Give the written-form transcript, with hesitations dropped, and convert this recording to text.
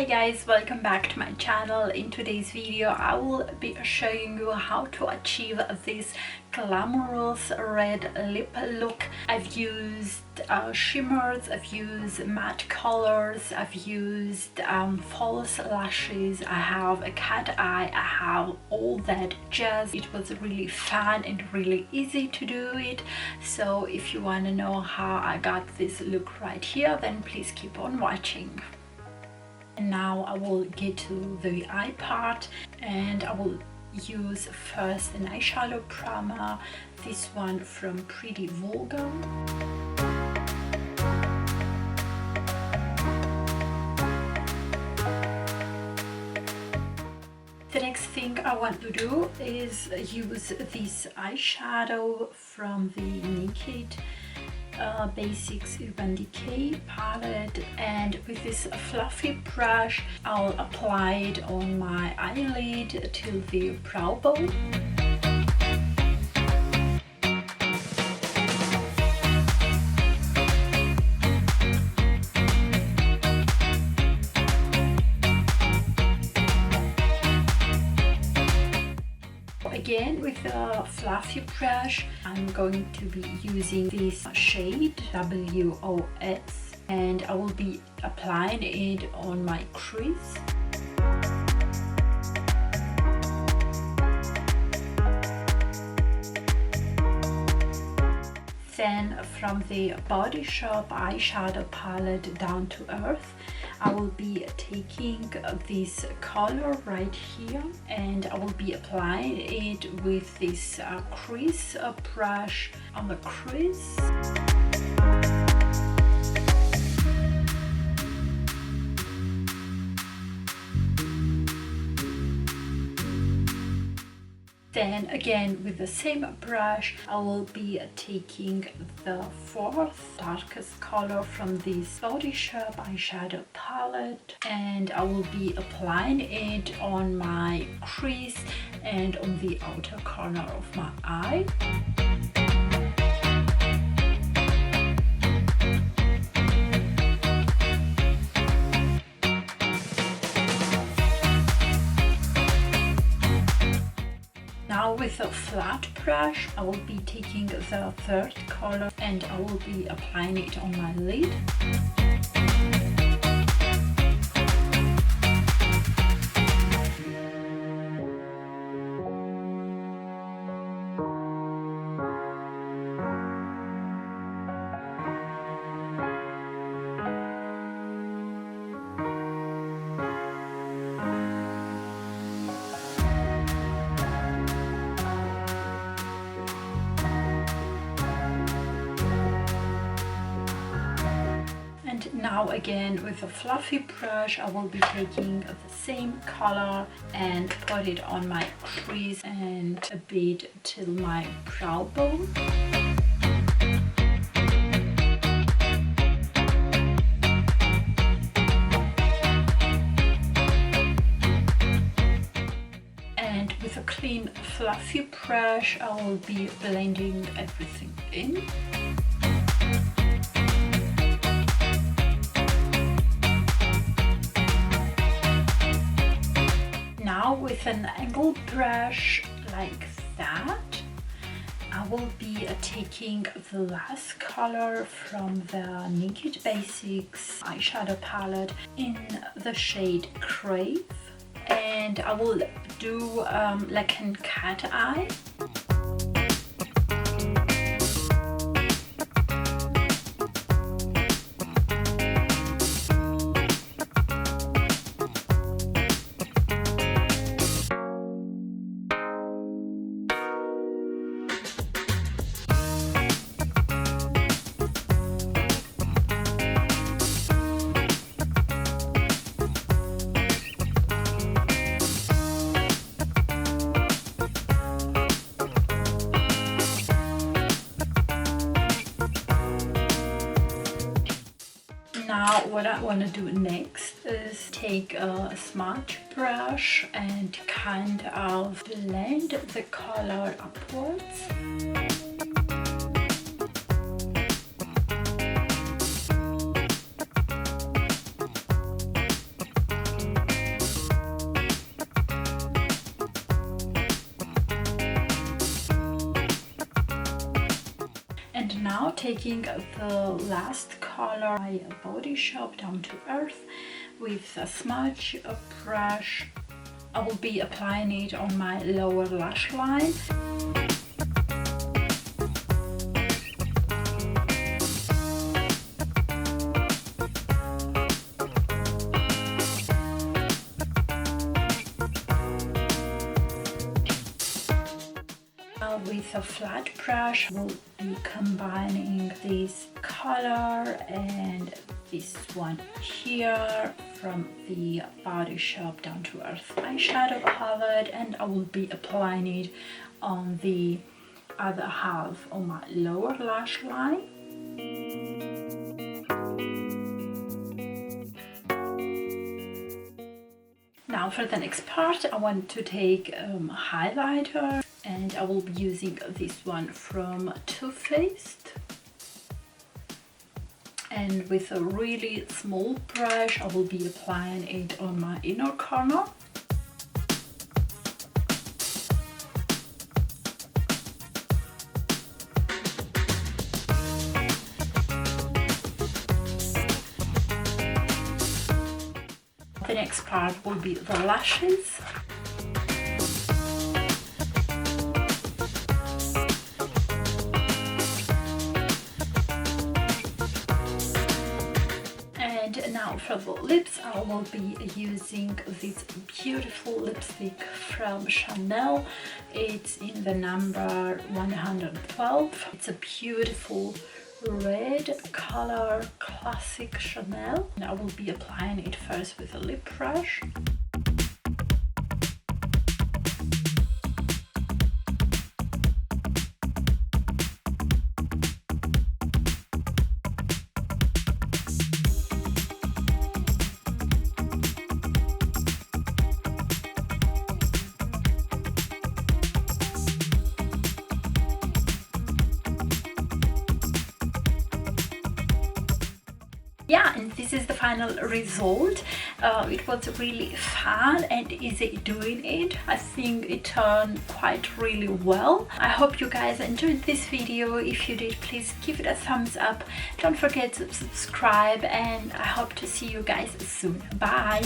Hi guys, welcome back to my channel. In today's video I will be showing you how to achieve this glamorous red lip look. I've used shimmers, I've used matte colors, I've used false lashes, I have a cat eye, I have all that jazz. It was really fun and really easy to do it. So if you want to know how I got this look right here, then please keep on watching. And now I will get to the eye part, and I will use first an eyeshadow primer, this one from Pretty Vulgar. The next thing I want to do is use this eyeshadow from the Naked Basics Urban Decay palette, and with this fluffy brush I'll apply it on my eyelid till the brow bone. Again, with a fluffy brush, I'm going to be using this shade WOS, and I will be applying it on my crease. Then from the Body Shop eyeshadow palette Down to Earth, I will be taking this color right here, and I will be applying it with this crease brush on the crease. Then again with the same brush I will be taking the fourth darkest color from this Body Shop eyeshadow palette, and I will be applying it on my crease and on the outer corner of my eye. Now with a flat brush I will be taking the third color and I will be applying it on my lid. Now again with a fluffy brush I will be taking the same color and put it on my crease and a bit till my brow bone. And with a clean fluffy brush I will be blending everything in. Now with an angled brush like that, I will be taking the last color from the Naked Basics eyeshadow palette in the shade Crave, and I will do like a cat eye. Now what I want to do next is take a smudge brush and kind of blend the color upwards. taking the last color, my Body Shop Down to Earth, with a smudge brush. I will be applying it on my lower lash line. With a flat brush, we'll be combining this color and this one here from the Body Shop Down to Earth eyeshadow palette, and I will be applying it on the other half of my lower lash line. Now for the next part, I want to take highlighter, and I will be using this one from Too Faced. And with a really small brush, I will be applying it on my inner corner. The next part will be the lashes. And now for the lips, I will be using this beautiful lipstick from Chanel. It's in the number 112. It's a beautiful red color, classic Chanel. And I will be applying it first with a lip brush. Yeah, and this is the final result. It was really fun and easy doing it. I think it turned quite really well. I hope you guys enjoyed this video. If you did, please give it a thumbs up. Don't forget to subscribe, and I hope to see you guys soon. Bye!